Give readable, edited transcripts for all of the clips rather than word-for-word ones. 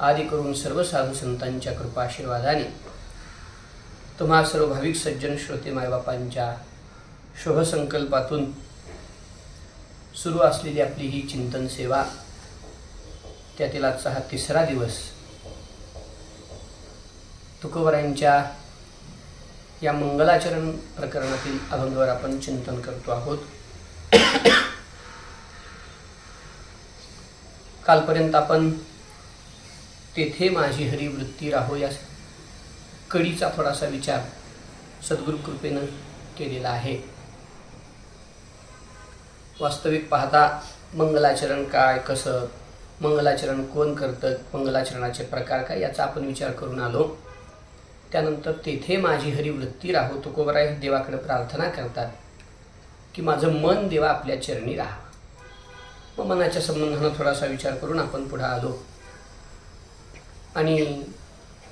आदी करून सर्व साधू संतांच्या कृपाशीर्वादाने तुम्हा सर्व भाविक सज्जन श्रोते मायबापांच्या शुभसंकल्पातून सुरू असलेली आपली ही चिंतन सेवा, त्यातील आजचा हा 3रा दिवस तुकोबरायांच्या या मंगलाचरण प्रकरणातील अभंगावर आपण चिंतन करतो आहोत. कालपर्यंत आपण तेथे माझी हरी वृत्ती राहो या कडीचा थोडासा विचार सद्गुरु कृपेनं केलेला आहे. वास्तविक पाहता मंगलाचरण काय, कसं, मंगलाचरण कोण करतं, मंगलाचरणाचे प्रकार काय याचा आपण विचार करून आलो. त्यानंतर तेथे माझी हरी वृत्ती राहो, तुकोबराय देवाकडे प्रार्थना करतात की माझं मन देवा आपल्या चरणी राहा. मग मनाच्या संबंधानं थोडासा विचार करून आपण पुढे आलो आणि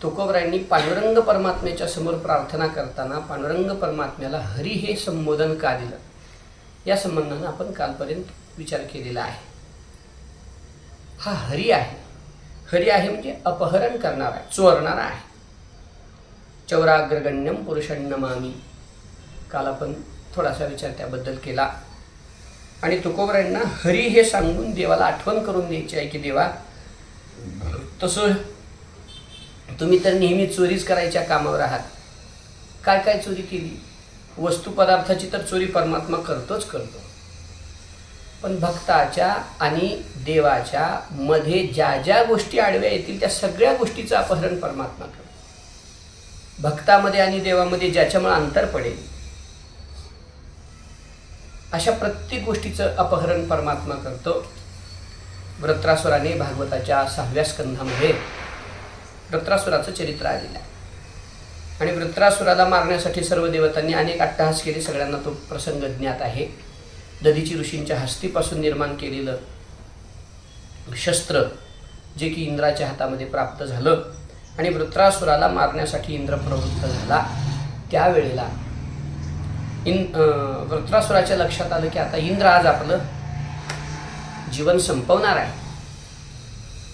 तुकोबरायांनी पांडुरंग परमात्म्याच्या समोर प्रार्थना करताना पांडुरंग परमात्म्याला हरी हे संबोधन का दिलं या संबंधानं आपण कालपर्यंत विचार केलेला आहे. हा हरी आहे. हरी आहे म्हणजे अपहरण करणारा आहे, चोरणारा आहे. चौराग्रगण्यम पुरुषण्यमामी, काल आपण थोडासा विचार त्याबद्दल केला. आणि तुकोबरायांना हरी हे सांगून देवाला आठवण करून द्यायची आहे की देवा, तसं तुम्ही तर नेहमी चोरीच करायच्या कामावर आहात. काय काय चोरी केली? वस्तू पदार्थाची तर चोरी परमात्मा करतोच करतो, पण भक्ताच्या आणि देवाच्या मध्ये ज्या ज्या गोष्टी आडव्या येतील त्या सगळ्या गोष्टीचं अपहरण परमात्मा करतो. भक्तामध्ये आणि देवामध्ये ज्याच्यामुळे अंतर पडेल अशा प्रत्येक गोष्टीचं अपहरण परमात्मा करतो. वृत्रासुराने भागवताच्या 6व्या स्कंधामध्ये वृत्रासुराचं चरित्र आलेलं आहे आणि वृत्रासुराला मारण्यासाठी सर्व देवतांनी अनेक अट्टहास केले. सगळ्यांना तो प्रसंग ज्ञात आहे. दधीची ऋषींच्या हस्तीपासून निर्माण केलेलं शस्त्र जे की इंद्राच्या हातामध्ये प्राप्त झालं आणि वृत्रासुराला मारण्यासाठी इंद्र प्रवृत्त झाला. त्यावेळेला वृत्रासुराच्या लक्षात आलं की आता इंद्र आज आपलं जीवन संपवणार आहे.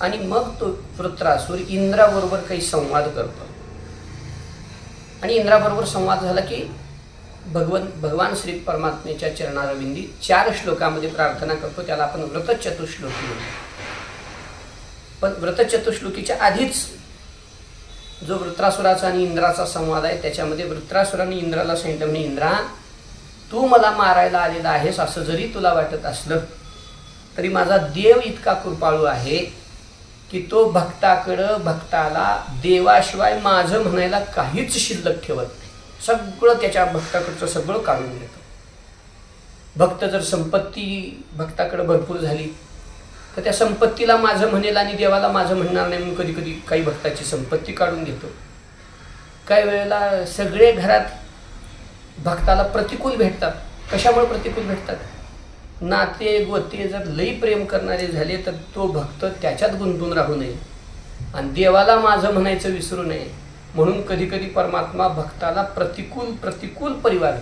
आणि मग तो वृत्रासुर इंद्राबरोबर काही संवाद करतो आणि इंद्राबरोबर संवाद झाला की भगवान श्री परमात्म्याच्या चरणारविंदी 4 श्लोकामध्ये प्रार्थना करतो. त्याला आपण व्रतचतुश्लोकी म्हणतो. पण व्रतचतुश्लोकीच्या आधीच जो वृत्रासुराचा आणि इंद्राचा संवाद आहे त्याच्यामध्ये वृत्रासुराने इंद्राला सांगितलं, म्हणे इंद्रा, तू मला मारायला आलेला आहेस असं जरी तुला वाटत असलं तरी माझा देव इतका कृपाळू आहे की तो भक्ताला देवाशिवाय माझं म्हणायला काहीच शिल्लक ठेवत नाही. सगळं त्याच्या भक्ताकडचं सगळं काढून घेतो. भक्त जर संपत्ती भक्ताकडे भरपूर झाली तर त्या संपत्तीला माझं म्हणेल आणि देवाला माझं म्हणणार नाही म्हणून कधी कधी काही भक्ताची संपत्ती काढून घेतो. काही वेळेला सगळे घरात भक्ताला प्रतिकूल भेटतात. कशामुळे प्रतिकूल भेटतात? नाते गोते जर लई प्रेम करणारे झाले तर तो भक्त त्याच्यात गुंतून राहू नये आणि देवाला माझं म्हणायचं विसरू नये म्हणून कधी कधी परमात्मा भक्ताला प्रतिकूल परिवार.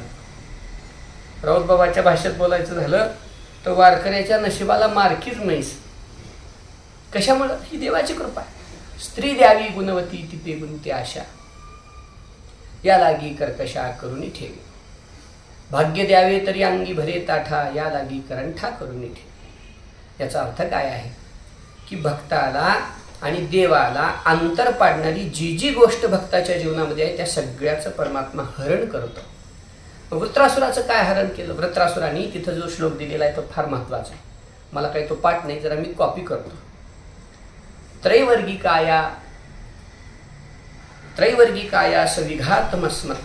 राऊतबाबाच्या भाषेत बोलायचं झालं तर वारकऱ्याच्या नशिबाला मारकीच म्हैस. कशामुळं? ही देवाची कृपा. स्त्री द्यावी गुणवती तिथे गुणते आशा, या लागी कर्कशा करुनी ठेवी. भाग्य द्यावे तरी अंगी भरे ताठा, या लागी करंठा करुनी ठेवी. याचा अर्थ काय आहे की भक्ताला आणि देवाला अंतर पाडणारी जी जी गोष्ट भक्ताच्या जीवनामध्ये आहे त्या सगळ्याचं परमात्मा हरण करतो. वृत्रासुराचं काय हरण केलं? वृत्रासुराने तिथं जो श्लोक दिलेला आहे तो फार महत्त्वाचा आहे. मला काही तो पाठ नाही, जरा मी कॉपी करतो. त्रैवर्गिकाया सविघातमस्मत्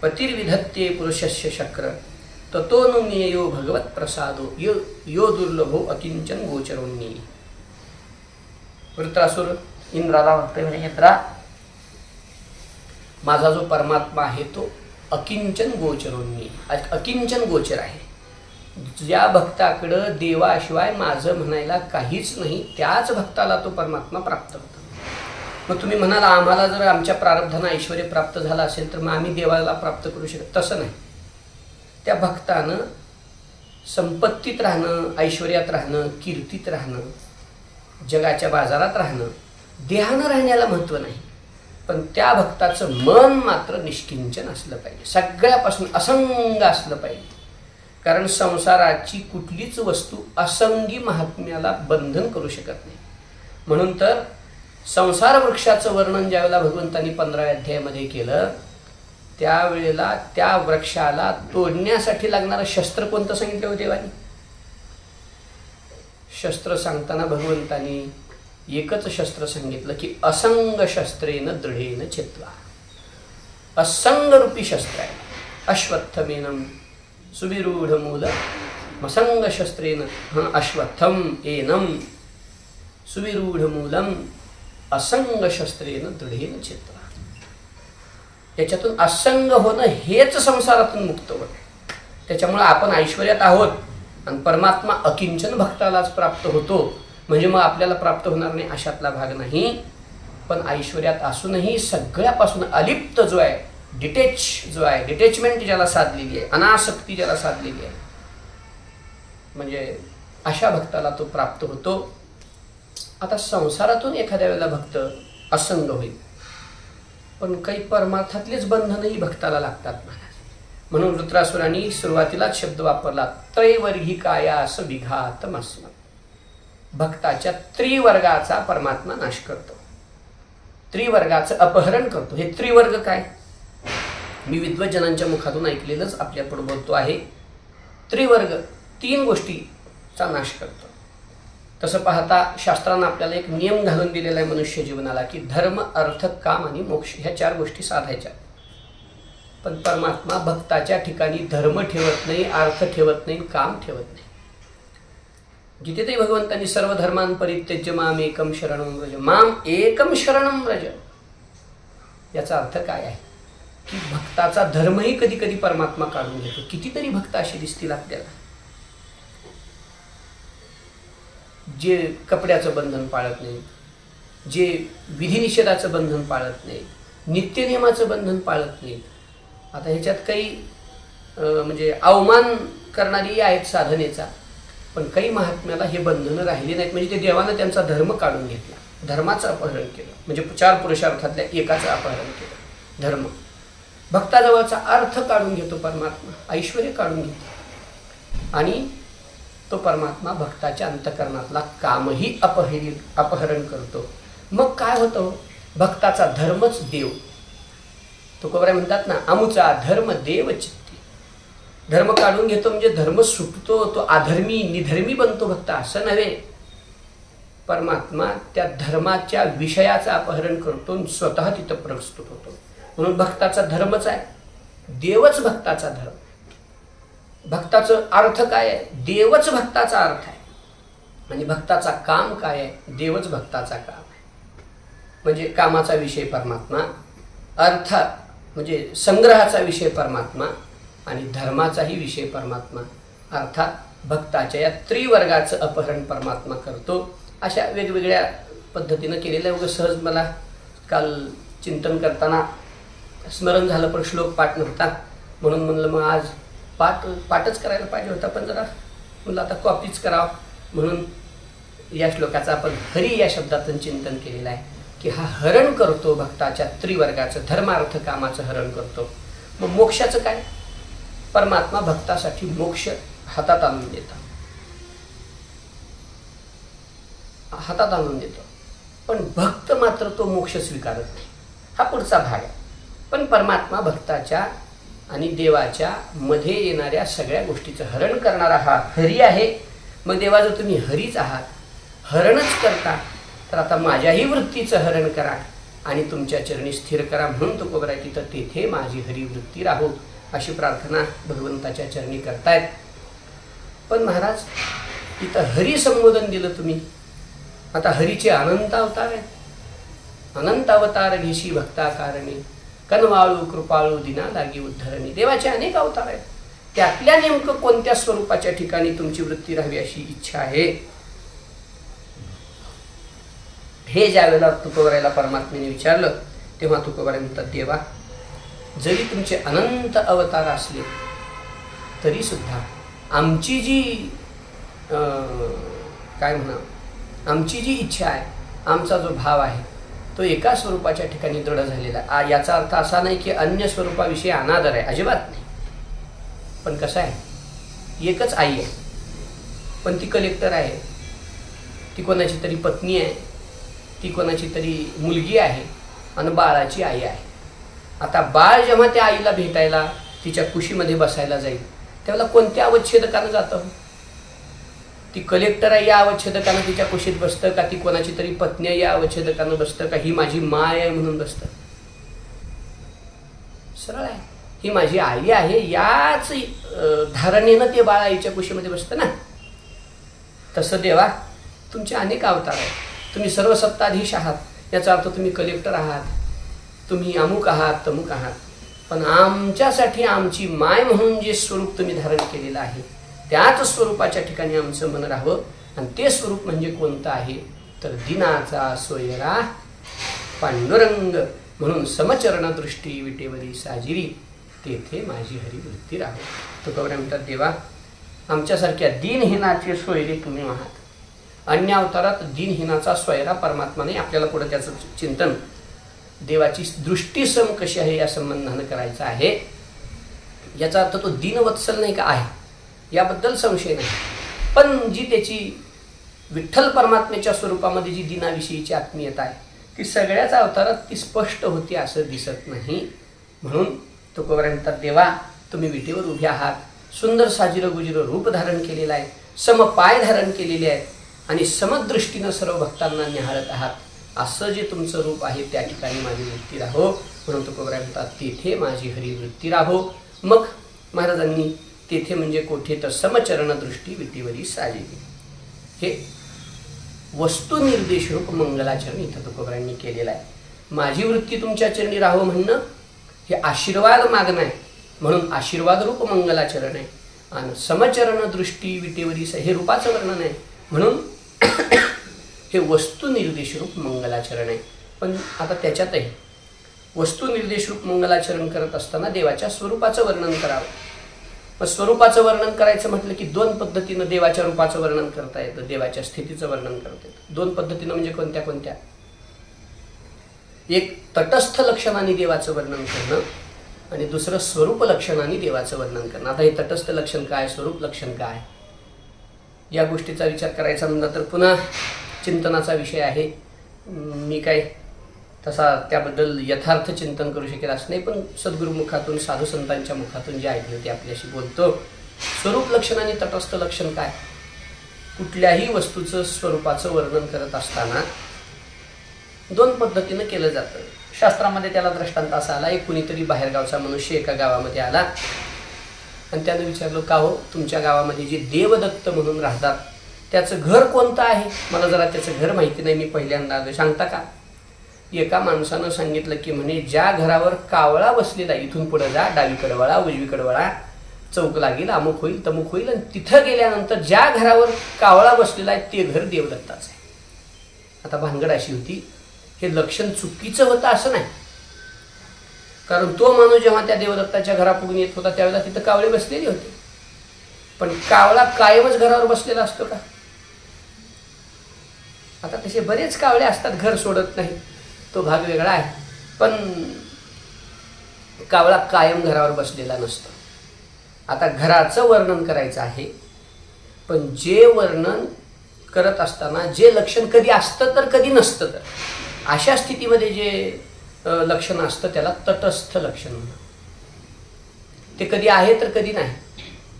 पतिर्विधत्ते पुरुषस्य शक्र ततोनुमेयो भगवत प्रसादो यो दुर्लभो अकिंचन गोचरोन्नी. वृत्रासुर इंद्राला म्हणतोय, म्हणजे इंद्रा, माझा जो परमात्मा आहे तो अकिंचन गोचरोन्नी, अकिंचन गोचर आहे. ज्या भक्ताकडं देवाशिवाय माझं म्हणायला काहीच नाही त्याच भक्ताला तो परमात्मा प्राप्त होतो. मग तुम्ही म्हणाल आम्हाला जर आमच्या प्रारब्धानं ऐश्वर्य प्राप्त झालं असेल तर मग आम्ही देवाला प्राप्त करू शकत? तसं नाही. त्या भक्तानं संपत्तीत राहणं, ऐश्वर्यात राहणं, कीर्तीत राहणं, जगाच्या बाजारात राहणं देहानं राहण्याला महत्त्व नाही, पण त्या भक्ताचं मन मात्र निष्किंचन असलं पाहिजे, सगळ्यापासून असंग असलं पाहिजे. कारण संसाराची कुठलीच वस्तू असंगी महात्म्याला बंधन करू शकत नाही. म्हणून तर संसार वृक्षाचं वर्णन ज्यावेळेला भगवंतांनी 15व्या अध्यायामध्ये केलं, त्यावेळेला त्या वृक्षाला तोडण्यासाठी लागणारं शस्त्र कोणतं सांगितलं होतं देवानी? शस्त्र सांगताना भगवंतांनी एकच शस्त्र सांगितलं की असंग शस्त्रेन दृढेन चित्वा. असंग रूपी शस्त्र आहे. अश्वत्थमेनं सुविरूढ मूल मसंग शस्त्रेन अश्वत्थम एनम सुविरूढ मूलम असंग शस्त्रेन दृढेन चित्वा. याच्यातून असंग होणं हेच संसारातून मुक्त होणं. त्याच्यामुळे आपण ऐश्वर्यात आहोत आणि परमात्मा अकिंचन भक्तालाच प्राप्त होतो, म्हणजे मग आपल्याला प्राप्त होणार नाही अशातला भाग नाही. पण ऐश्वर्यात असूनही सगळ्यापासून अलिप्त जो आहे, डिटॅचमेंट ज्याला साधलेली आहे, अनासक्ती ज्याला साधलेली आहे, म्हणजे अशा भक्ताला तो प्राप्त होतो. आता संसारातून एखाद्या वेळेला भक्त असंग होईल, पण काही परमार्थातलेच बंधनही भक्ताला लागतात महाराज. म्हणून वृत्रासुरांनी सुरुवातीलाच शब्द वापरला, त्रैवर्गिकायास विघातमस्म. भक्ताच्या त्रिवर्गाचा परमात्मा नाश करतो, त्रिवर्गाचं अपहरण करतो. हे त्रिवर्ग काय? मी विद्वज्जनांच्या मुखातून ऐकलेलंच आपल्यापुढे बोलतो आहे. त्रिवर्ग 3 गोष्टीचा नाश करतो. तसं पाहता शास्त्रानं आपल्याला एक नियम घालून दिलेला आहे मनुष्य जीवनाला, की धर्म, अर्थ, काम आणि मोक्ष ह्या 4 गोष्टी साधायच्या. पण परमात्मा भक्ताच्या ठिकाणी धर्म ठेवत नाही, अर्थ ठेवत नाही, काम ठेवत नाही. गीतेतही भगवंतांनी सर्व धर्मान् परित्यज्य माम एकम शरणं व्रज, माम एकम शरणं व्रज. याचा अर्थ काय आहे की भक्ताचा धर्मही कधी कधी परमात्मा काढून घेतो. कितीतरी भक्त असे दिसतील आपल्याला जे कपड्याचं बंधन पाळत नाही, जे विधिनिषेधाचं बंधन पाळत नाही, नित्यनियमाचं बंधन पाळत नाही. आता ह्याच्यात काही म्हणजे अवमान करणारी आहेत साधनेचा, पण काही महात्म्याला हे बंधनं राहिली नाहीत. म्हणजे ते देवानं त्यांचा धर्म काढून घेतला, धर्माचं अपहरण केलं, म्हणजे 4 पुरुषार्थातल्या एकाचं अपहरण केलं. धर्म भक्ताजवळचा अर्थ काढून घेतो परमात्मा, ऐश्वर्य काढून घेतो, आणि तो परमात्मा भक्ताच्या अंतःकरणातला कामही अपहरण करतो. मग काय होतं? भक्ताचा धर्मच देव. तुकोबाराय म्हणतात ना, अमुचा धर्म देव चित्ती. धर्म काढून घेतो म्हणजे धर्म सुटतो, तो अधर्मी निधर्मी बनतो भक्त, असं नव्हे. परमात्मा त्या धर्माच्या विषयाचं अपहरण करतो, स्वतः तिथं प्रस्तुत होतो. म्हणून भक्ताचा धर्मच आहे, देवच भक्ताचा धर्म. भक्ताचं अर्थ काय आहे? देवच भक्ताचा अर्थ आहे. आणि भक्ताचा काम काय आहे? देवच भक्ताचा काम आहे. म्हणजे कामाचा विषय परमात्मा, अर्थ म्हणजे संग्रहाचा विषय परमात्मा, आणि धर्माचाही विषय परमात्मा. अर्थात भक्ताच्या या त्रिवर्गाचं अपहरण परमात्मा करतो. अशा वेगवेगळ्या पद्धतीनं केलेल्या उगाच सहज मला काल चिंतन करताना स्मरण झालं, पण श्लोक पाठ नव्हता, म्हणून म्हणलं मग आज पाठच करायला पाहिजे होता, पण जरा म्हणलं आता कॉपीच करावं. म्हणून या श्लोकाचं आपण हरी या शब्दातून चिंतन केलेलं आहे की हा हरण करतो भक्ताच्या त्रिवर्गाचं, धर्मार्थ कामाचं हरण करतो. मग मोक्षाचं काय? परमात्मा भक्तासाठी मोक्ष हातात आणून देतो, हातात आणून देतो. पण भक्त मात्र तो मोक्ष स्वीकारत नाही. हा पुढचा भाग आहे. पण परमात्मा भक्ताच्या आणि देवाच्या मध्ये येणाऱ्या सगळ्या गोष्टीचं हरण करणारा हा हरी आहे. मग देवा, जर तुम्ही हरीच आहात, हरणच करता, तर आता माझ्याही वृत्तीचं हरण करा आणि तुमच्या चरणी स्थिर करा. म्हणून तुकोबाराय तिथं तेथे माझी हरिवृत्ती राहो अशी प्रार्थना भगवंताच्या चरणी करतायत. पण महाराज, तिथं हरी संबोधन दिलं तुम्ही. आता हरीचे अनंत अवतार आहेत. अनंत अवतार घेशी भक्ता कारणी, कनवाळू कृपाळू दिना लागी उद्धरणी. देवाचे अनेक अवतार आहेत. त्यातल्या नेमकं कोणत्या स्वरूपाच्या ठिकाणी तुमची वृत्ती राहावी अशी इच्छा आहे? हे ज्या वेळेला तुकोबारायला परमात्म्याने विचारलं, तेव्हा तुकोबाराय म्हणतात, देवा, जरी तुमचे अनंत अवतार असले तरी सुद्धा आमची जी काय म्हणा, आमची जी इच्छा आहे आमचा जो भाव आहे तो एका स्वरूपाच्या ठिकाणी दृढ झालेला आहे। याचा अर्थ असा नाही की अन्य स्वरूपाविषयी अनादर आहे, अजिबात नाही। पण कसं आहे, एकच आई आहे, पण ती कलेक्टर आहे, ती कोणाची तरी पत्नी आहे, ती कोणाची तरी मुलगी आहे आणि बाळाची आई आहे। आता बाळ जेव्हा त्या आईला भेटायला तिच्या कुशीमध्ये बसायला जाईल त्यावेळेला कोणत्या अवच्छेदकानं जातं? ती कलेक्टर आहे या अवच्छेदकानं तिच्या कुशीत बसतं का, ती कोणाची तरी पत्नी आहे या अवच्छेदकानं बसतं का, ही माझी माय आहे म्हणून बसतं? सरळ आहे, ही माझी आई आहे याच धारणेनं ते बाळ आईच्या कुशीमध्ये बसतं ना। तसं देवा तुमचे अनेक अवतार आहेत, तुम्ही सर्व सत्ताधीश आहात, याचा अर्थ तुम्ही कलेक्टर आहात, तुम्ही अमुक आहात तमुक आहात, पण आमच्यासाठी आमची माय म्हणून जे स्वरूप तुम्ही धारण केलेलं आहे त्याच स्वरूपाच्या ठिकाणी आमचं मन राहावं। आणि ते स्वरूप म्हणजे कोणतं आहे तर दिनाचा सोयरा पांडुरंग म्हणून समचरण दृष्टी विटेवरी साजिरी तेथे माझी हरिवृत्ती राहो। तुकोबरा म्हणतात देवा आमच्यासारख्या दिनहीनाचे सोयरे तुम्ही आहात। अन्य अवतारात दिनहीनाचा सोयरा परमात्मा नाही। आपल्याला पुढे त्याचं चिंतन देवाची दृष्टी सम कशी आहे या संबंधानं करायचं आहे। याचा अर्थ तो दीनवत्सल नाही का आहे याबद्दल संशय नाही, पण जी त्याची विठ्ठल परमात्म्याच्या स्वरूपामध्ये जी दिनाविषयीची आत्मीयता आहे ती सगळ्याच अवतारात ती स्पष्ट होती असं दिसत नाही। म्हणून तुकोबरा म्हणतात देवा तुम्ही विटेवर उभे आहात, सुंदर साजिरं गुजिरं रूप धारण केलेलं आहे, समपाय धारण केलेले आहेत आणि समदृष्टीनं सर्व भक्तांना निहाळत आहात, असं जे तुमचं रूप आहे त्या ठिकाणी माझी वृत्ती राहो। म्हणून तुकोबरा म्हणतात तेथे माझी हरिवृत्ती राहो। मग महाराजांनी तेथे म्हणजे कोठे तर समचरण दृष्टी विटेवरी साजिली हे वस्तू निर्देश रूप मंगलाचरण इथं तुकोबरांनी केलेलं आहे। माझी वृत्ती तुमच्या चरणी राहो म्हणणं हे आशीर्वाद मागणं आहे, म्हणून आशीर्वाद रूप मंगलाचरण आहे। आणि समचरण दृष्टी विटेवरी हे रूपाचं वर्णन आहे, म्हणून हे वस्तू निर्देश रूप मंगलाचरण आहे। पण आता त्याच्यातही वस्तू निर्देश रूप मंगलाचरण करत असताना देवाच्या स्वरूपाचं वर्णन करावं। मग स्वरूपाचं वर्णन करायचं म्हटलं की दोन पद्धतीनं देवाच्या रूपाचं वर्णन करता येतं, देवाच्या स्थितीचं वर्णन करता येतं। दोन पद्धतीनं म्हणजे कोणत्या कोणत्या? एक तटस्थ लक्षणाने देवाचं वर्णन करणं आणि दुसरं स्वरूप लक्षणाने देवाचं वर्णन करणं। आता हे तटस्थ लक्षण काय, स्वरूप लक्षण काय, या गोष्टीचा विचार करायचा म्हणलं तर पुन्हा चिंतनाचा विषय आहे। मी काय तसा त्याबद्दल यथार्थ चिंतन करू शकेल असं नाही, पण सद्गुरुमुखातून साधू संतांच्या मुखातून जे ऐकलं ते आपल्याशी बोलतो। स्वरूप लक्षण आणि तटस्थ लक्षण काय? कुठल्याही वस्तूचं स्वरूपाचं वर्णन करत असताना दोन पद्धतीनं केलं जातं। शास्त्रामध्ये त्याला दृष्टांत असा आला, एक कुणीतरी बाहेरगावचा मनुष्य एका गावामध्ये आला आणि त्यानं विचारलं का हो तुमच्या गावामध्ये जे देवदत्त म्हणून राहतात त्याचं घर कोणतं आहे? मला जरा त्याचं घर माहिती नाही, मी पहिल्यांदा आलो, सांगता का? एका माणसानं सांगितलं की म्हणे ज्या घरावर कावळा बसलेला इथून पुढे जा, डावीकडे वळा उजवीकडे वळा, चौक लागेल, अमुक होईल तमुक होईल, आणि तिथं गेल्यानंतर ज्या घरावर कावळा बसलेला आहे ते घर देवदत्ताचं आहे। आता भानगड अशी होती, हे लक्षण चुकीचं होतं असं नाही, कारण तो माणूस जेव्हा त्या देवदत्ताच्या घरापुढून येत होता त्यावेळेला तिथं कावळे बसलेले होते, पण कावळा कायमच घरावर बसलेला असतो का? आता तसे बरेच कावळे असतात घर सोडत नाही, तो भाग वेगळा आहे, पण कावळा कायम घरावर बसलेला नसतो। आता घराचं वर्णन करायचं आहे, पण जे वर्णन करत असताना जे लक्षण कधी असतं तर कधी नसतं, तर अशा स्थितीमध्ये जे लक्षण असतं त्याला तटस्थ लक्षण म्हणतात। ते कधी आहे तर कधी नाही।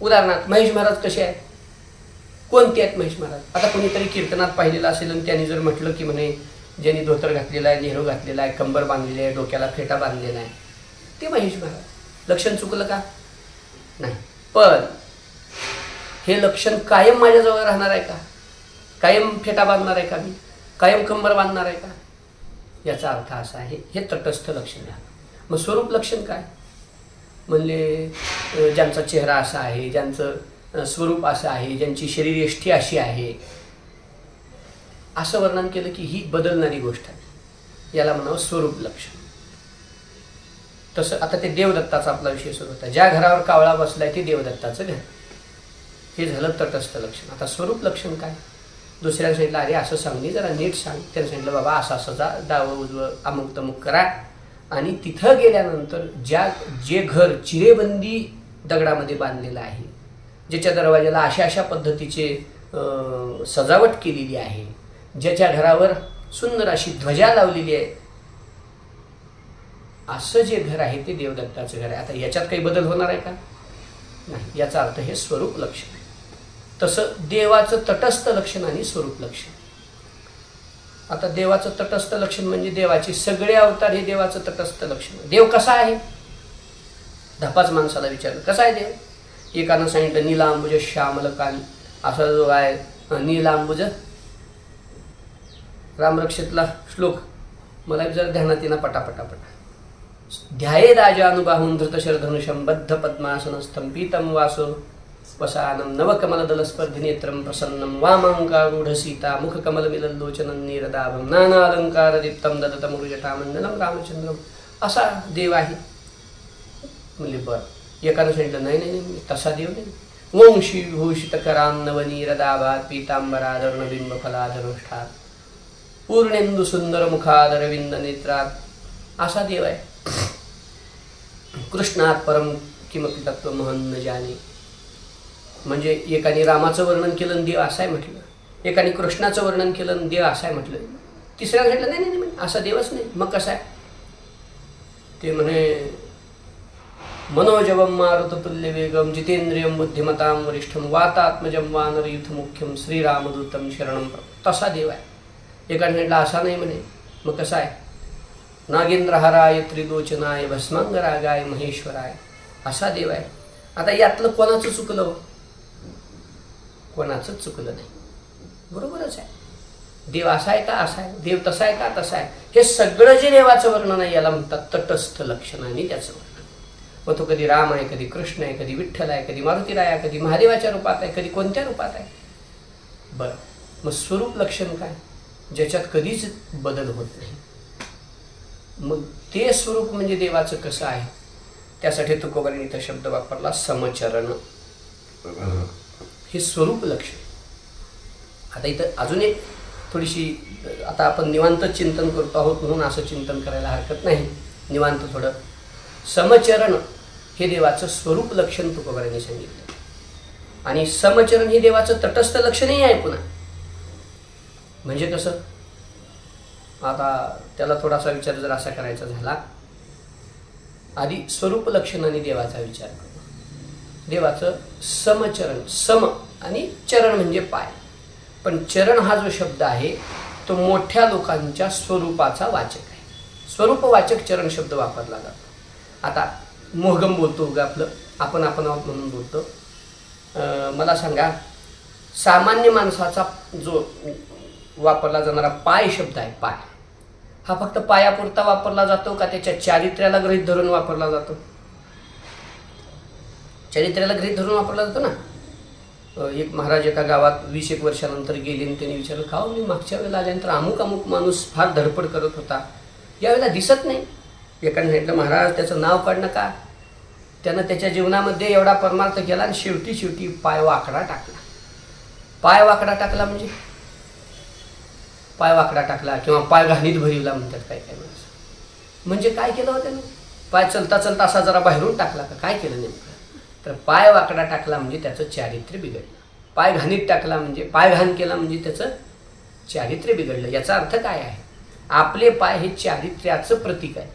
उदाहरणार्थ महेश महाराज कसे आहेत, कोणते आहेत महेश महाराज? आता कोणीतरी कीर्तनात पाहिलेलं असेल आणि त्यांनी जर म्हटलं की म्हणे ज्यांनी धोतर घातलेला आहे, नेहरू घातलेला आहे, कंबर बांधलेली आहे, डोक्याला फेटा बांधलेला आहे, ते महेश महाराज। लक्षण चुकलं का? नाही। पण हे लक्षण कायम माझ्याजवळ राहणार आहे का? कायम फेटा बांधणार आहे का मी? कायम कंबर बांधणार आहे का? याचा अर्थ असा आहे हे तटस्थ लक्षण आहे। मग स्वरूप लक्षण काय? म्हणले ज्यांचा चेहरा असा आहे, ज्यांचं स्वरूप असं आहे, ज्यांची शरीरयष्टी अशी आहे, असं वर्णन केलं की ही बदलणारी गोष्ट आहे, याला म्हणावं स्वरूप लक्षण। तसं आता ते देवदत्ताचा आपला विषय सुरू होता, ज्या घरावर कावळा बसलाय ते देवदत्ताचं घर, हे झालं तटस्थ लक्षण। आता स्वरूप लक्षण काय? दुसऱ्याने सांगितलं अरे असं सांग नाही, जरा नीट सांग. त्याने सांगितलं बाबा असं असं जा, डावं उजवं अमुक तमुक करा. आणि तिथं गेल्यानंतर जे घर चिरेबंदी दगडामध्ये बांधलेलं आहे, ज्याच्या दरवाजाला अशा अशा पद्धतीचे सजावट केलेली आहे, ज्याच्या घरावर सुंदर अशी ध्वजा लावलेली आहे, असं जे घर आहे ते देवदत्ताचं घर आहे. आता याच्यात काही बदल होणार आहे का? नाही. याचा अर्थ हे स्वरूप लक्षण आहे. तसं देवाचं तटस्थ लक्षण आणि स्वरूप लक्षण. आता देवाचं तटस्थ लक्षण म्हणजे देवाचे सगळे अवतार हे देवाचं तटस्थ लक्षण. देव कसा आहे? धपाच माणसाला विचारलं कसा आहे देव? एकानं सांगितलं नीलांबुज श्यामलकांत, असा जो आहे नीलांबुज. रामरक्षेतला श्लोक मला जर ध्यानात येणार पटापटापटा. ध्याये राजानुबाहुं धृतशरधनुषं बद्ध पद्मासनस्थं पीतं वासो वसानं नवकमलदलस्पर्धिनेत्रं प्रसन्नं वामाङ्कारूढ सीता मुखकमलमिलल्लोचनं नीरदाभं नानालंकारदीप्तं ददतमुरुजटामण्डलं रामचंद्रम. असा देव आहे. म्हणजे बरं. एकानं सांगितलं नाही नाही नाही तसा देव नाही. वंशी भूषितकरान्नवनीरदाभात पीतांबराधरणबिंबफलाधनुष्ठात पूर्णेंदु सुंदर मुखादरविंद नेत्रात, असा देव आहे. कृष्णात परम किमपि तत्व महन न जाने. म्हणजे एकाने रामाचं वर्णन केलं देव असं आहे म्हटलं, एकाने कृष्णाचं वर्णन केलं देव असं आहे म्हटलं, तिसऱ्याने म्हटलं नाही नाही नाही असा देवच नाही. मग कसं आहे ते? म्हणे मनोजवम मारुततुल्य वेगम जितेंद्रियम बुद्धिमतां वरिष्ठम वातात्मजम वानरयुथ मुख्यम श्रीरामदूतम शरणम. तसा देव आहे. एकाने म्हटलं असा नाही म्हणे. मग कसा आहे? नागेंद्रहाराय त्रिलोचनाय भस्मांगरागाय महेश्वराय, असा देव आहे. आता यातलं कोणाचं चुकलं? कोणाचंच चुकलं नाही. बरोबरच आहे. देव असा आहे का असा आहे, देव तसा आहे का तसा आहे, हे सगळं जे देवाचं वर्णन आहे याला म्हणतात तटस्थ लक्षण आणि त्याचं वर्णन. मग तो कधी राम आहे, कधी कृष्ण आहे, कधी विठ्ठल आहे, कधी मारुतीराय आहे, कधी महादेवाच्या रूपात आहे, कधी कोणत्या रूपात आहे. बरं, मग स्वरूप लक्षण काय? ज्याच्यात कधीच बदल होत नाही. मग ते स्वरूप म्हणजे देवाचं कसं आहे? त्यासाठी तुकोबांनी इथं शब्द वापरला समचरण. हे स्वरूप लक्षण. आता इथं अजून एक थोडीशी, आता आपण निवांत चिंतन करतो आहोत म्हणून असं चिंतन करायला हरकत नाही. निवांत थोडं. समचरण हे देवाचं स्वरूप लक्षण तुकोबांनी सांगितलं. आणि समचरण हे देवाचं तटस्थ लक्षणही आहे पुन्हा. म्हणजे कसं? आता त्याला थोडासा विचार जर असा करायचा झाला, आधी स्वरूप लक्षण आणि देवाचा विचार करू. देवाचं समचरण, सम आणि चरण म्हणजे पाय. पण चरण हा जो शब्द आहे तो मोठ्या लोकांच्या स्वरूपाचा वाचक आहे. स्वरूपवाचक चरण शब्द वापरला जातो. आता मोहगम बोलतो उगा आपण आहोत म्हणून बोलतो. मला सांगा, सामान्य माणसाचा जो वापरला जाणारा पाय शब्द आहे, पाय हा फक्त पायापुरता वापरला जातो का त्याच्या चारित्र्याला गृहीत धरून वापरला जातो? चारित्र्याला गृहीत धरून वापरला जातो ना. एक महाराज एका गावात 20 वर्षानंतर गेले आणि त्यांनी विचारलं, का मी मागच्या वेळेला आल्यानंतर अमुक अमुक माणूस फार धडपड करत होता, यावेळेला दिसत नाही. एकाने म्हटलं, महाराज त्याचं नाव काढणं का? त्यानं त्याच्या जीवनामध्ये एवढा परमार्थ केला आणि शेवटी पाय वाकडा टाकला. पाय वाकडा टाकला म्हणजे पाय वाकडा टाकला किंवा पाय घाणीत भरिवला म्हणतात काय काय माणसं. म्हणजे काय केलं होतं त्यानं? पाय चलता चलता असा जरा बाहेरून टाकला का? काय केलं नेमकं? तर पाय वाकडा टाकला म्हणजे त्याचं चारित्र्य बिघडलं. पाय घाणीत टाकला म्हणजे पाय घाण केला म्हणजे त्याचं चारित्र्य बिघडलं. याचा अर्थ काय आहे? आपले पाय हे चारित्र्याचं प्रतीक आहेत.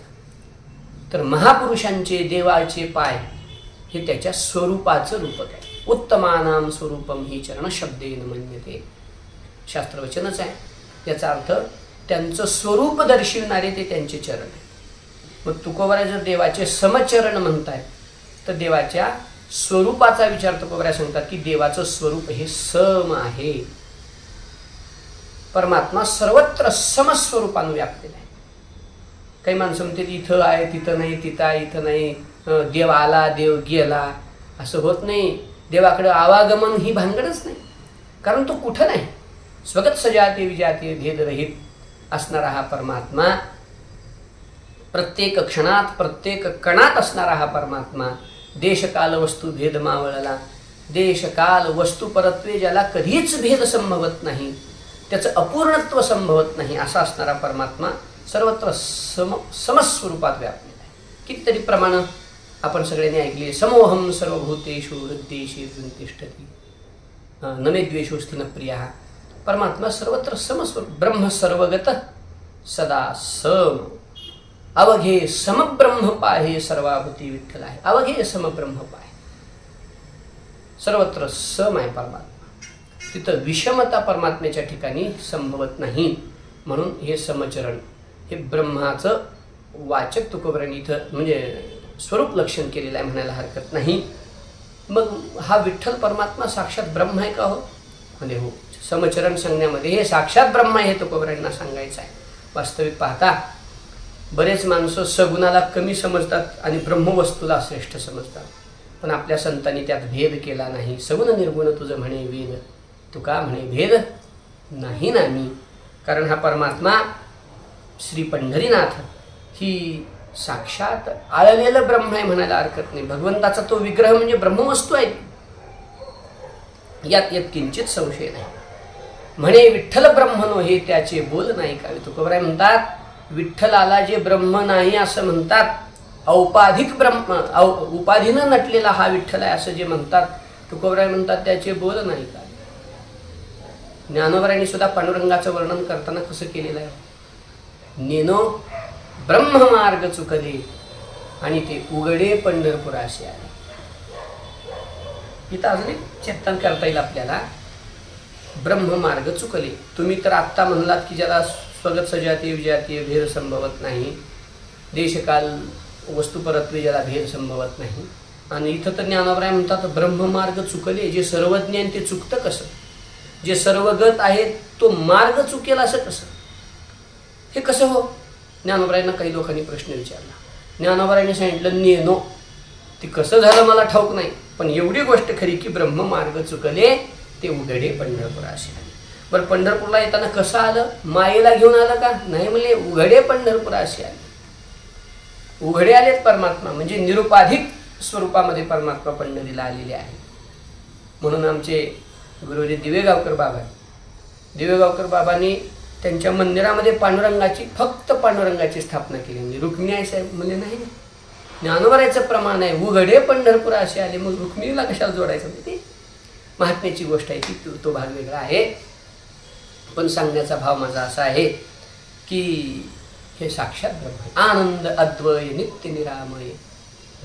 तर महापुरुषांचे, देवाचे पाय हे त्याच्या स्वरूपाचं रूपक आहे. उत्तमानाम स्वरूपम ही चरण शब्देन मन्यते, शास्त्रवचनच आहे. याचा अर्थ त्यांचं स्वरूप दर्शविणारे ते त्यांचे चरण आहे. मग तुकोबारा जर देवाचे समचरण म्हणताय तर देवाच्या स्वरूपाचा विचार तुकोबारा सांगतात की देवाचं स्वरूप हे सम आहे. परमात्मा सर्वत्र समस्वरूपानं व्यापलेला आहे. काही माणसं म्हणतात इथं आहे तिथं नाही, तिथं आहे इथं नाही, देव आला देव गेला, असं होत नाही. देवाकडे आवागमन ही भानगडच नाही, कारण तो कुठं नाही. स्वगत सजाती विजाती भेदरहित असणारा हा परमात्मा, प्रत्येक क्षणात प्रत्येक कणात असणारा हा परमात्मा, देशकाल वस्तू भेद मावळला देश काल वस्तू परत्वे ज्याला कधीच भेद संभवत नाही, त्याचं अपूर्णत्व संभवत नाही, असा असणारा परमात्मा सर्वत्र समस्वरूपात व्यापलेला आहे. कितीतरी प्रमाण आपण सगळ्यांनी ऐकली. समोहम सर्वभूतेषु हृद्देशेषु तिष्ठति नमे द्वेषोस्ति न प्रियः. परमात्मा सर्वत्र समस्वरूप, ब्रह्म सर्वगत सदा सम. अवघे समब्रह्म पाहे सर्वाभूती विठ्ठल आहे. अवघे समब्रह्म पाहे, सर्वत्र सम आहे परमात्मा. तिथं विषमता परमात्म्याच्या ठिकाणी संभवत नाही. म्हणून हे समचरण हे ब्रह्माचं वाचक तुकोबरांनी इथं म्हणजे स्वरूप लक्षण केलेलं आहे म्हणायला हरकत नाही. मग हा विठ्ठल परमात्मा साक्षात ब्रह्म आहे का हो? म्हणजे हो, समचरण सांगण्यामध्ये हे साक्षात ब्रह्म आहे हे तुकोबरांना सांगायचं आहे. वास्तविक पाहता बरेच माणसं सगुणाला कमी समजतात आणि ब्रह्मवस्तूला श्रेष्ठ समजतात. पण आपल्या संतांनी त्यात भेद केला नाही. सगुण निर्गुण तुझं म्हणे वेद, तुका म्हणे भेद नाही ना मी. कारण हा परमात्मा श्री पंढरीनाथ ही साक्षात आळलेलं ब्रह्म आहे म्हणायला हरकत नाही. भगवंताचा तो विग्रह म्हणजे ब्रह्मवस्तू आहे, यात किंचित संशय नाही. म्हणे विठ्ठल ब्रह्मनो हे त्याचे बोल नाही का. तुकोबराय म्हणतात विठ्ठलाला जे ब्रह्म नाही असं म्हणतात, औपाधिक ब्रह्म उपाधीनं नटलेला हा विठ्ठल आहे असं जे म्हणतात, तुकोबराय म्हणतात त्याचे बोल नाही का. ज्ञानोबरायांनी सुद्धा पांडुरंगाचं वर्णन करताना कसं केलेलं आहे. नेनो ब्रह्ममार्ग चुकले आणि ते उघडे पंढरपुराशी आले. इथं अजून एक चिंतन करता येईल आपल्याला. ब्रह्ममार्ग चुकले, तुम्ही तर आत्ता म्हणलात की ज्याला स्वगत सजातीय विजातीय भेद संभवत नाही, देशकाल वस्तुपरत्वे ज्याला भेद संभवत नाही. आणि इथं तर ज्ञानोबराय म्हणतात ब्रह्ममार्ग चुकले. जे सर्वज्ञान ते चुकतं कसं? जे सर्वगत आहे तो मार्ग चुकेल असं कसं? हे कसं हो? ज्ञानोबरायांना काही लोकांनी प्रश्न विचारला. ज्ञानोबरायांनी सांगितलं नेनो. ते कसं झालं मला ठाऊक नाही, पण एवढी गोष्ट खरी की ब्रह्म मार्ग चुकले ते उघडे पंढरपुराशी आले. बरं, पंढरपूरला येताना कसं आलं? मायेला घेऊन आलं का? नाही, म्हणले उघडे पंढरपुराशी आले. उघडे आलेत परमात्मा, म्हणजे निरुपाधिक स्वरूपामध्ये परमात्मा पंढरीला आलेले आहे. म्हणून आमचे गुरुजी दिवेगावकर बाबांनी त्यांच्या मंदिरामध्ये पांडुरंगाची, फक्त पांडुरंगाची स्थापना केली. म्हणजे रुक्मिणी आहे साहेब म्हणजे नाही, ज्ञानोबरायचं प्रमाण आहे उघडे पंढरपूर असे आले. मग रुक्मिणीला कशाला जोडायचं? म्हणजे ती महात्म्याची गोष्ट आहे, ती तो भाग वेगळा आहे. पण सांगण्याचा भाव माझा असा आहे की हे साक्षात ब्रह्म, आनंद अद्वय नित्य निरामय,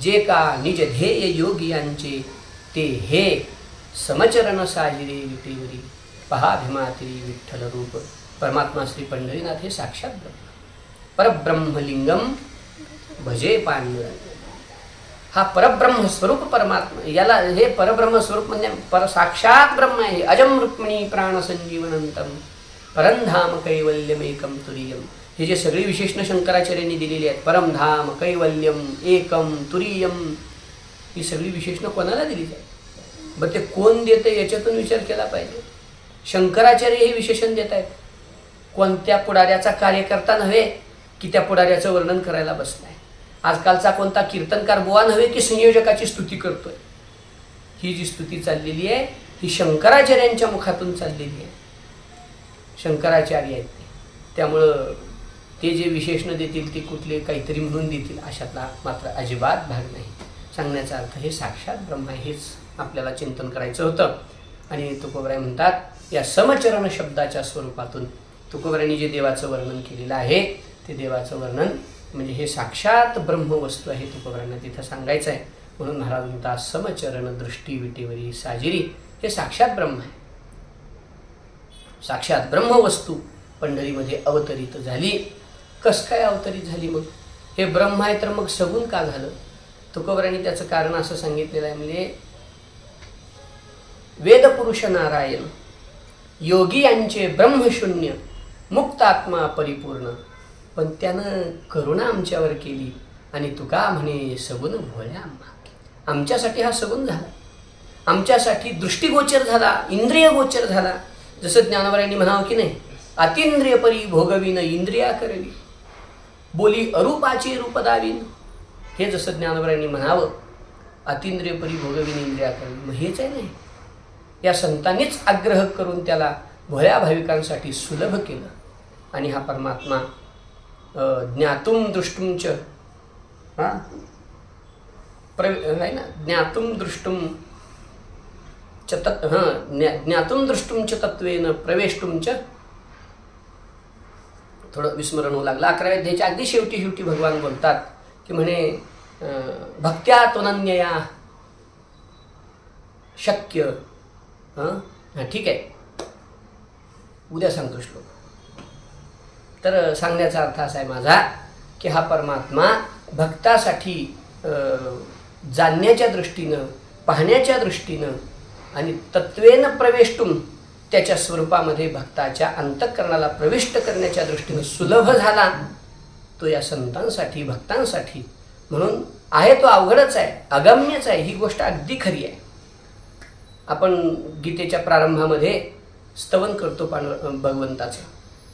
जे का निज ध्येय योगी यांचे ते हे समचरण साजिरे विटेवरी, पहा भीमातिरी विठ्ठल रूप. परमात्मा श्री पंढरीनाथ हे साक्षात ब्रह्म, परब्रह्मलिंगम भजे पांडुरंग. हा परब्रह्म स्वरूप परमात्मा, याला हे परब्रह्म स्वरूप म्हणजे साक्षात ब्रह्म आहे. अजम रुक्मिणी प्राण संजीवनंतम परमधाम कैवल्यमेकम तुरीयम. हे जे सगळी विशेषण शंकराचार्यांनी दिलेली आहेत, परमधाम कैवल्यम एकम तुरीयम, ही सगळी विशेषणं कोणाला दिली आहेत? बरं, ते कोण देते याच्यातून विचार केला पाहिजे. शंकराचार्य हे विशेषण देत आहेत. कोणत्या पुढाऱ्याचा कार्यकर्ता नव्हे की त्या पुढाऱ्याचं वर्णन करायला बसलाय. आजकालचा कोणता कीर्तनकार बुवा नव्हे की संयोजकाची स्तुती करतोय. ही जी स्तुती चाललेली आहे ही शंकराचार्यांच्या मुखातून चाललेली आहे. शंकराचार्य आहेत ते, त्यामुळं ते जे विशेषण देतील ते कुठले काहीतरी म्हणून देतील अशातला मात्र अजिबात भाग नाही. सांगण्याचा अर्थ हे साक्षात ब्रह्म आहे, हेच आपल्याला चिंतन करायचं होतं. आणि तुकोबराय म्हणतात या समचरण शब्दाच्या स्वरूपातून तुकोबरायांनी जे देवाचं वर्णन केलेलं आहे ते देवाचं वर्णन म्हणजे हे साक्षात ब्रह्मवस्तू आहे, तुकोबरायांना तिथं सांगायचं आहे. म्हणून महाराज म्हणतात समचरण दृष्टी विटेवरी साजिरी, हे साक्षात ब्रह्म आहे. साक्षात ब्रह्मवस्तू पंढरीमध्ये अवतरित झाली. कस काय अवतरित झाली? मग हे ब्रह्म आहे तर मग सगुण का झालं? तुकोबरायांनी त्याचं कारण असं सांगितलेलं आहे, म्हणजे वेदपुरुष नारायण योगी यांचे ब्रह्मशून्य मुक्त आत्मा परिपूर्ण, पण त्यानं करुणा आमच्यावर केली आणि तुका म्हणे सगुण भोळ्या आम्हा. आमच्यासाठी हा सगुण झाला, आमच्यासाठी दृष्टिगोचर झाला, इंद्रिय गोचर झाला. जसं ज्ञानोबरायांनी म्हणावं की नाही, अतिंद्रिय परी भोगविन इंद्रिया करवी, बोली अरूपाचे रूप दावीन. हे जसं ज्ञानोबरायांनी म्हणावं अतिंद्रिय परी भोगविनेंद्रिया करी. मग हेच आहे नाही, या संतांनीच आग्रह करून त्याला भोळ्या भाविकांसाठी सुलभ केलं. आणि हा परमात्मा ज्ञातुम दृष्टुमच आहे ना, ज्ञातुम दृष्टुम च ज्ञातुम दृष्टुम च तत्वेन प्रवेष्टुम च, थोडं विस्मरण होऊ लागलं. 11व्या अध्यायाच्या अगदी शेवटी भगवान बोलतात की म्हणे भक्त्या त्वनन्यया शक्य. ठीक आहे, उद्या सांगतो श्लोक. तर सांगण्याचा अर्थ असा आहे माझा की हा परमात्मा भक्तासाठी जाणण्याच्या दृष्टीनं, पाहण्याच्या दृष्टीनं आणि तत्वेन प्रवेष्टुम, त्याच्या स्वरूपामध्ये भक्ताच्या अंतःकरणाला प्रविष्ट करण्याच्या दृष्टीनं सुलभ झाला तो या संतांसाठी, भक्तांसाठी. म्हणून आहे तो अवघडच आहे, अगम्यच आहे, ही गोष्ट अगदी खरी आहे. आपण गीतेच्या प्रारंभामध्ये स्तवन करतो भगवंताचं,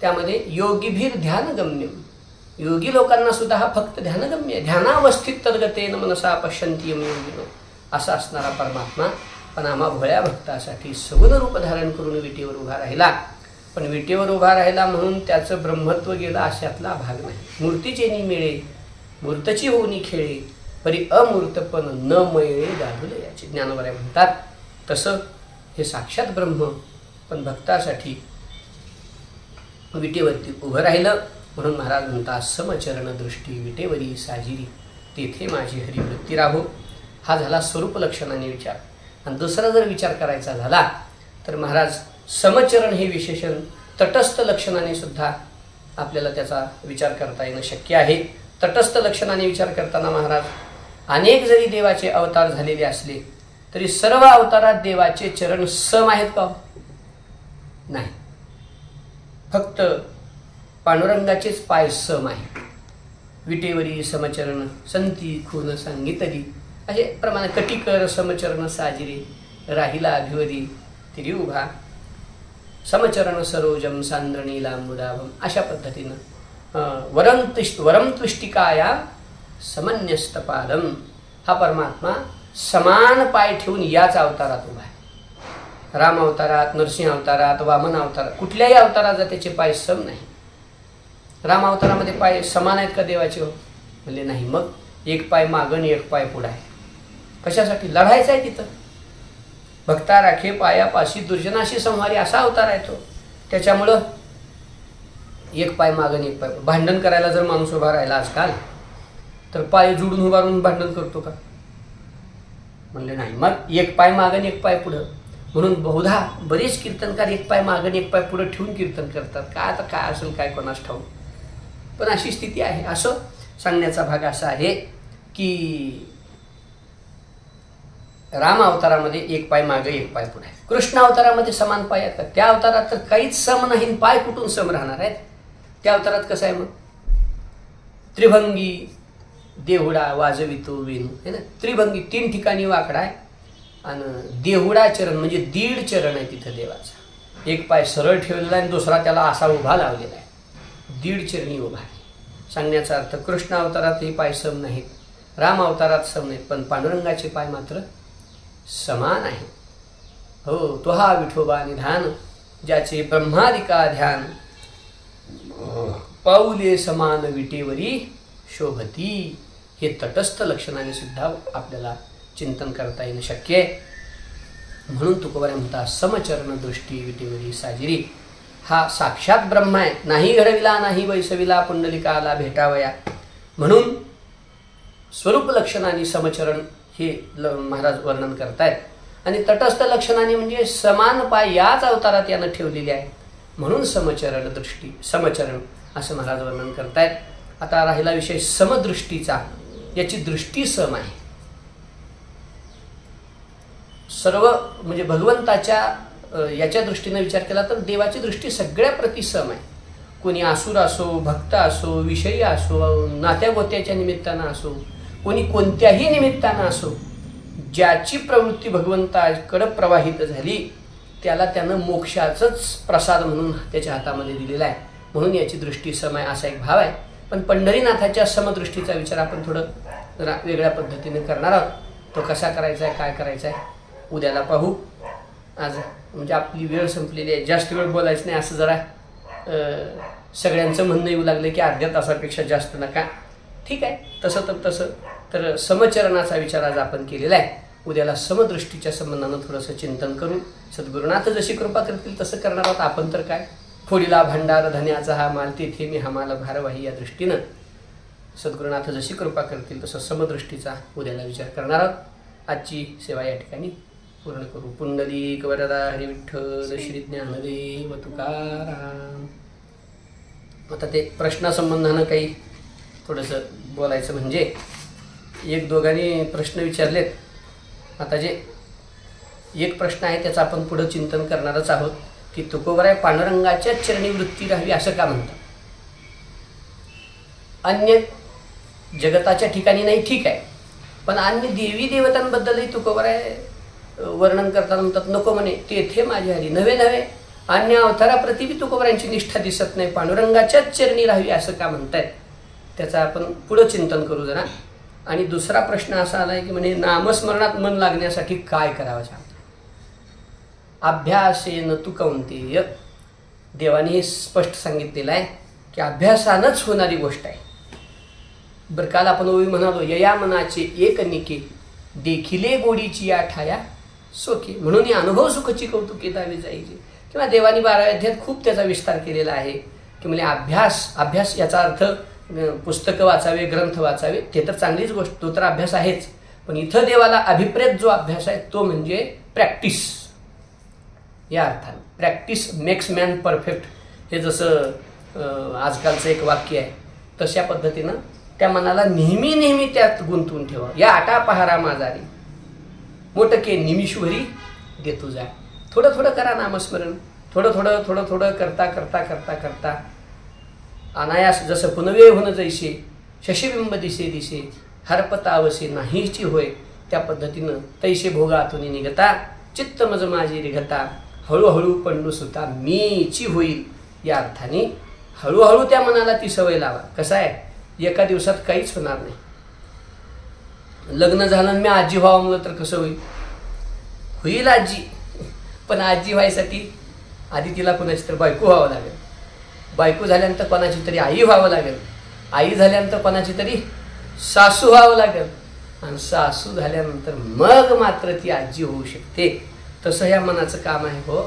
त्यामध्ये योगीभीर ध्यानगम्यम, योगी लोकांना सुद्धा हा फक्त ध्यानगम्य आहे. ध्यानावस्थित तद्गतेन मनसा पश्यन्ति यम योगिनो, असा असणारा परमात्मा पण आम्हा भोळ्या भक्तासाठी सगुण रूप धारण करून विटेवर उभा राहिला. पण विटेवर उभा राहिला म्हणून त्याचं ब्रह्मत्व गेलं अशातला भाग नाही. मूर्तीचेनी मिळे मूर्तची होऊनी खेळे, परी अमूर्तपण न मळे गाढुले याचे ज्ञानोबा म्हणतात. तसं हे साक्षात ब्रह्म पण भक्तासाठी विटेवरती उभं राहिलं. म्हणून महाराज म्हणतात समचरण दृष्टी विटेवरी साजिरी, तेथे माझी हरिवृत्ती राहो. हा झाला स्वरूप लक्षणाने विचार. आणि दुसरा जर विचार करायचा झाला तर महाराज समचरण हे विशेषण तटस्थ लक्षणाने सुद्धा आपल्याला त्याचा विचार करता येणं शक्य आहे. तटस्थ लक्षणाने विचार करताना महाराज अनेक जरी देवाचे अवतार झालेले असले तरी सर्व अवतारात देवाचे चरण सम आहेत का? नाही, फक्त पांडुरंगाचेच पाय सम आहेत. विटेवरी समचरण संती खून सांगितली, असे प्रमाणे कटिकर समचरण साजिरे, राहिला अभिवरी तिरी उभा, समचरण सरोजम सांद्रणीला मुदाभम, अशा पद्धतीनं वरम तुष्टिकाया समन्यस्तपादम, हा परमात्मा समान पाय ठेवून याच अवतारात उभा आहे. राम अवतारात, नरसिंह अवतारात, वामन अवतारात, कुठल्याही अवतारात त्याचे पाय सम नाही. राम अवतारामध्ये पाय समान आहेत का देवाचे? हो म्हणजे नाही. मग एक पाय मागण एक पाय पुढे आहे. कशासाठी? लढायचं आहे तिथं. भक्ता राखे पायापाशी दुर्जनाशी संहारी असा अवतार आहे तो. त्याच्यामुळं एक पाय मागण एक पाय. भांडण करायला जर माणूस उभा राहिला आजकाल तर पाय जोडून उभारून भांडण करतो का? म्हणले नाही. मग एक पाय मागण एक पाय पुढं. म्हणून बहुधा बरेच कीर्तनकार एक पाय मागण एक पाय पुढं ठेवून कीर्तन करतात. काय आता काय असेल काय कोणास ठाऊक, पण अशी स्थिती आहे. असं सांगण्याचा भाग असा आहे की राम अवतारामध्ये एक पाय मागे एक पाय पुढे आहे. कृष्ण अवतारामध्ये समान पाय आहेत. त्या अवतारात तर काहीच सम नाही. पाय कुठून सम राहणार आहेत? त्या अवतारात कसं आहे? मग त्रिभंगी देहुडा वाजवितो वेणू है ना. त्रिभंगी 3 ठिकाणी वाकडा आहे आणि देहुडा चरण म्हणजे 1.5 चरण आहे तिथं देवाचा. एक पाय सरळ ठेवलेला आहे आणि दुसरा त्याला असा उभा लावलेला आहे. 1.5 चरणी उभा आहे. सांगण्याचा अर्थ कृष्ण अवतारात हे पाय सम नाहीत, राम अवतारात सम नाहीत, पण पांडुरंगाचे पाय मात्र समान आहे. हो, तो हा विठोबा निधान, ज्याचे ब्रह्मादिका ध्यान, पाऊले समान विटेवरी शोभती. हे तटस्थ लक्षणाने सुद्धा आपल्याला चिंतन करता येणं शक्य आहे. म्हणून तुकोबारे म्हणतात समचरण दृष्टी विटेवरी साजिरी. हा साक्षात ब्रह्म आहे. नाही घडविला नाही वैसविला पुंडलिकाला भेटावया. म्हणून स्वरूप लक्षणाने समचरण हे महाराज वर्णन करतायत. आणि तटस्थ लक्षणाने म्हणजे समान पाय याच अवतारात यानं ठेवलेले आहे. म्हणून समचरण दृष्टी समचरण असं महाराज वर्णन करतायत. आता राहिला विषय समदृष्टीचा. याची दृष्टी सम आहे. सर्व म्हणजे भगवंताच्या याच्या दृष्टीने विचार केला तर देवाची दृष्टी सगळ्या प्रति सम आहे. कोणी आसुर असो, भक्त असो, विषयी असो, नात्यागोत्याच्या निमित्तानं असो, कोणी कोणत्याही निमित्तानं असो, ज्याची प्रवृत्ती भगवंताकडे प्रवाहित झाली त्याला त्यानं मोक्षाचंच प्रसाद म्हणून त्याच्या हातामध्ये दिलेला आहे. म्हणून याची दृष्टी सम आहे असा एक भाव आहे. पण पंढरीनाथाच्या समदृष्टीचा विचार आपण थोडं वेगळ्या पद्धतीने करणार आहोत. तो कसा करायचा आहे, काय करायचा आहे, उद्याला पाहू. आज म्हणजे आपली वेळ संपलेली आहे, जास्त वेळ बोलायचं नाही असं जरा सगळ्यांचं म्हणणं येऊ लागलं की अर्ध्या तासापेक्षा जास्त नका. ठीक आहे, तसं तर समचरणाचा विचार आज आपण केलेला आहे. उद्याला समदृष्टीच्या संबंधानं थोडंसं चिंतन करू. सद्गुरुनाथ जशी कृपा करतील तसं करणार आहोत आपण. तर काय, फोडीला भांडार धन्याचा हा माल, तेथे मी हा माल भारवाही, या दृष्टीनं सद्गुरुनाथ जशी कृपा करतील तसं समदृष्टीचा उद्याला विचार करणार आहोत. आजची सेवा या ठिकाणी पूर्ण करू. पुंडलिक वरदा हरी विठ्ठल श्री ज्ञानदेव तुकाराम. आता ते प्रश्नासंबंधानं काही थोडंसं बोलायचं म्हणजे एक दोघांनी प्रश्न विचारलेत. आता जे एक प्रश्न आहे त्याचं आपण पुढं चिंतन करणारच आहोत की तुकोबराय पांडुरंगाच्या चरणी वृत्ती राहावी असं का म्हणतात. अन्य जगताच्या ठिकाणी नाही, ठीक आहे, पण अन्य देवी देवतांबद्दलही तुकोबराय वर्णन करताना म्हणतात नको म्हणे तेथे माझी हरी. नव्हे अन्य अवताराप्रती बी तुकोबरायांची निष्ठा दिसत नाही, पांडुरंगाच्याच चरणी राहावी असं का म्हणतायत, त्याचं आपण पुढं चिंतन करू जरा. आणि दुसरा प्रश्न असा आला आहे की म्हणजे नामस्मरणात मन लागण्यासाठी काय करावं सांगतो. अभ्यासेन तु कौंतेय, देवाने स्पष्ट सांगितलेलं आहे की अभ्यासानंच होणारी गोष्ट आहे. बरं, काल आपण ओवी म्हणालो यया मनाचे एक निके, देखिले गोडीची या ठाया सोके, म्हणून अनुभव सुखची कौतुके दावी जायची. किंवा देवानी 12व्या अध्यायात खूप त्याचा विस्तार केलेला आहे की म्हणजे अभ्यास याचा अर्थ पुस्तकं वाचावे, ग्रंथ वाचावे, ते तर चांगलीच गोष्ट, तो तर अभ्यास आहेच. पण इथं देवाला अभिप्रेत जो अभ्यास आहे तो म्हणजे प्रॅक्टिस. या अर्थाने प्रॅक्टिस मेक्स मॅन परफेक्ट, हे जसं आजकालचं एक वाक्य आहे तशा पद्धतीनं त्या मनाला नेहमी त्यात गुंतवून ठेवा. या आटा पहारा माझारी मोठके निमिषभरी देतो जा. थोडं करा नामस्मरण, थोडं करता अनायास जसं पुनवे होणं जैसे, शशीबिंब दिसे हरपतावसे नाहीची होय, त्या पद्धतीनं तैसे भोगातून निघता चित्त मज माझी रिघता, हळूहळू पंडू सुता मीची होईल. या अर्थाने हळूहळू त्या मनाला ती सवय लावा. कसं आहे, एका दिवसात काहीच होणार नाही. लग्न झालं मी आजी व्हावं म्हणलं तर कसं होईल आजी, पण आजी व्हायसाठी आधी तिला कोणाची तर बायको व्हावं लागेल, बायको झाल्यानंतर कोणाची तरी आई व्हावं लागेल, आई झाल्यानंतर कोणाची तरी सासू व्हावं लागेल, आणि सासू झाल्यानंतर मग मात्र ती आजी होऊ शकते. तसं ह्या मनाचं काम आहे. हो,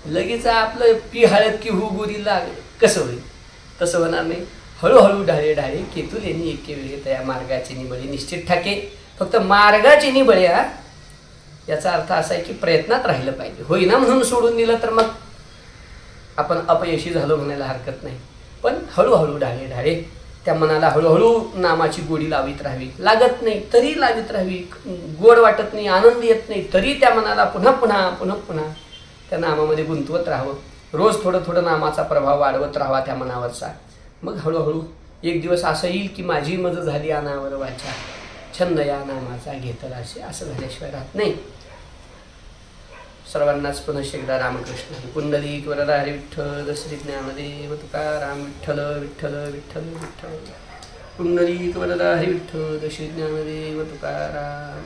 लगेच आपलं पी हळद की हू गुरी लाग कसं होईल, तसं होणार नाही. हळूहळू ढाळे केतुलेनी एके वेळी त्या मार्गाचे निबळे निश्चित ठाके. फक्त मार्गाचे निबळे, याचा अर्थ असा आहे की प्रयत्नात राहिलं पाहिजे. होईना म्हणून सोडून दिलं तर मग आपण अपयशी झालो म्हणायला हरकत नाही. पण हळूहळू ढाळे त्या मनाला हळूहळू नामाची गोडी लावित राहावी. लागत नाही तरी लावित राहावी. गोड वाटत नाही, आनंद येत नाही तरी त्या मनाला पुन्हा त्या नामामध्ये गुंतवत राहावं. रोज थोडं नामाचा प्रभाव वाढवत राहावा त्या मनावरचा. मग हळूहळू एक दिवस असं येईल की माझी मज झाली अनावर वाचा, छंद या नामाचा घेतला असे, असं झाल्याशिवाय राहत नाही. सर्वांनाच पुनश्च एकदा रामकृष्ण. पुंडलिक वरदा हरी विठ्ठल श्री ज्ञानदेव तुकाराम. विठ्ठल विठ्ठल विठ्ठल विठ्ठल. पुंडलिक वरदा हरी विठ्ठल श्री ज्ञानदेव तुकाराम.